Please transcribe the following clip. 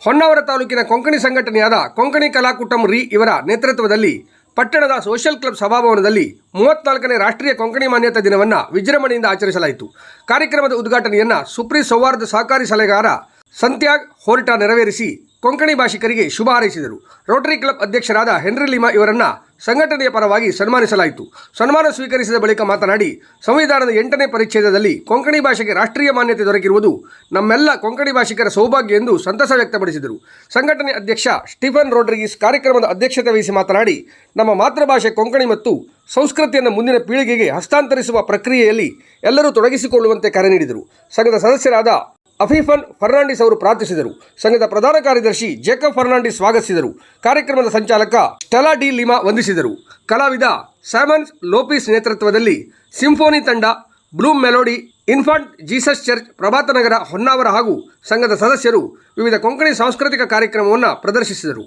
ಹೊನ್ನಾವರ ತಾಲೂಕಿನ ಕೊಂಕಣಿ ಸಂಘಟನೆಯಾದ ಕೊಂಕಣಿ ಕಲಾಕುಟುಂಬ ರೀ ಇವರ ನೇತೃತ್ವದಲ್ಲಿ ಪಟ್ಟಣದ ಸೋಷಿಯಲ್ ಕ್ಲಬ್ ಸಭಾಭವನದಲ್ಲಿ 34ನೇ ರಾಷ್ಟ್ರೀಯ ಕೊಂಕಣಿ ಮಾನ್ಯತಾ ದಿನವನ್ನು ವಿಜೃಂಭಣೆಯಿಂದ ಆಚರಿಸಲಾಯಿತು. ಕಾರ್ಯಕ್ರಮದ ಉದ್ಘಾಟನೆಯನ್ನು ಸುಪ್ರೀಂ ಸೌಹಾರ್ದ ಸಹಕಾರಿ ಸಲಹೆಗಾರ ಸಂತ್ಯಾಗ್ ಹೋರ್ಟಾ ನೆರವೇರಿಸಿ ಕೊಂಕಣಿ ಭಾಷಿಕರಿಗೆ ಶುಭ ಹಾರೈಸಿದರು. ರೋಟರಿ ಕ್ಲಬ್ ಅಧ್ಯಕ್ಷರಾದ ಹೆನ್ರಿ ಲಿಮಾ ಇವರನ್ನು ಸಂಘಟನೆಯ ಪರವಾಗಿ ಸನ್ಮಾನಿಸಲಾಯಿತು. ಸನ್ಮಾನ ಸ್ವೀಕರಿಸಿದ ಬಳಿಕ ಮಾತನಾಡಿ, ಸಂವಿಧಾನದ 8ನೇ ಪರಿಚ್ಛೇದದಲ್ಲಿ ಕೊಂಕಣಿ ಭಾಷೆಗೆ ರಾಷ್ಟ್ರೀಯ ಮಾನ್ಯತೆ ದೊರಕಿರುವುದು ನಮ್ಮೆಲ್ಲ ಕೊಂಕಣಿ ಭಾಷಿಕರ ಸೌಭಾಗ್ಯ ಎಂದು ಸಂತಸ ವ್ಯಕ್ತಪಡಿಸಿದರು. ಸಂಘಟನೆ ಅಧ್ಯಕ್ಷ ಸ್ಟೀಫನ್ ರೋಡ್ರಿಗೀಸ್ ಕಾರ್ಯಕ್ರಮದ ಅಧ್ಯಕ್ಷತೆ ವಹಿಸಿ ಮಾತನಾಡಿ, ನಮ್ಮ ಮಾತೃಭಾಷೆ ಕೊಂಕಣಿ ಮತ್ತು ಸಂಸ್ಕೃತಿಯನ್ನು ಮುಂದಿನ ಪೀಳಿಗೆಗೆ ಹಸ್ತಾಂತರಿಸುವ ಪ್ರಕ್ರಿಯೆಯಲ್ಲಿ ಎಲ್ಲರೂ ತೊಡಗಿಸಿಕೊಳ್ಳುವಂತೆ ಕರೆ ನೀಡಿದರು. ಸಂಘದ ಸದಸ್ಯರಾದ ಅಫೀಫನ್ ಫರ್ನಾಂಡಿಸ್ ಅವರು ಪ್ರಾರ್ಥಿಸಿದರು. ಸಂಘದ ಪ್ರಧಾನ ಕಾರ್ಯದರ್ಶಿ ಜೇಕಬ್ ಫರ್ನಾಂಡಿಸ್ ಸ್ವಾಗತಿಸಿದರು. ಕಾರ್ಯಕ್ರಮದ ಸಂಚಾಲಕ ಸ್ಟೆಲಾ ಡಿ ಲಿಮಾ ವಂದಿಸಿದರು. ಕಲಾವಿದ ಸ್ಯಾಮನ್ ಲೋಪಿಸ್ ನೇತೃತ್ವದಲ್ಲಿ ಸಿಂಫೋನಿ ತಂಡ, ಬ್ಲೂಮ್ ಮೆಲೋಡಿ, ಇನ್ಫಾಂಟ್ ಜೀಸಸ್ ಚರ್ಚ್, ಪ್ರಭಾತ ನಗರ, ಹೊನ್ನಾವರ ಹಾಗೂ ಸಂಘದ ಸದಸ್ಯರು ವಿವಿಧ ಕೊಂಕಣಿ ಸಾಂಸ್ಕೃತಿಕ ಕಾರ್ಯಕ್ರಮವನ್ನು ಪ್ರದರ್ಶಿಸಿದರು.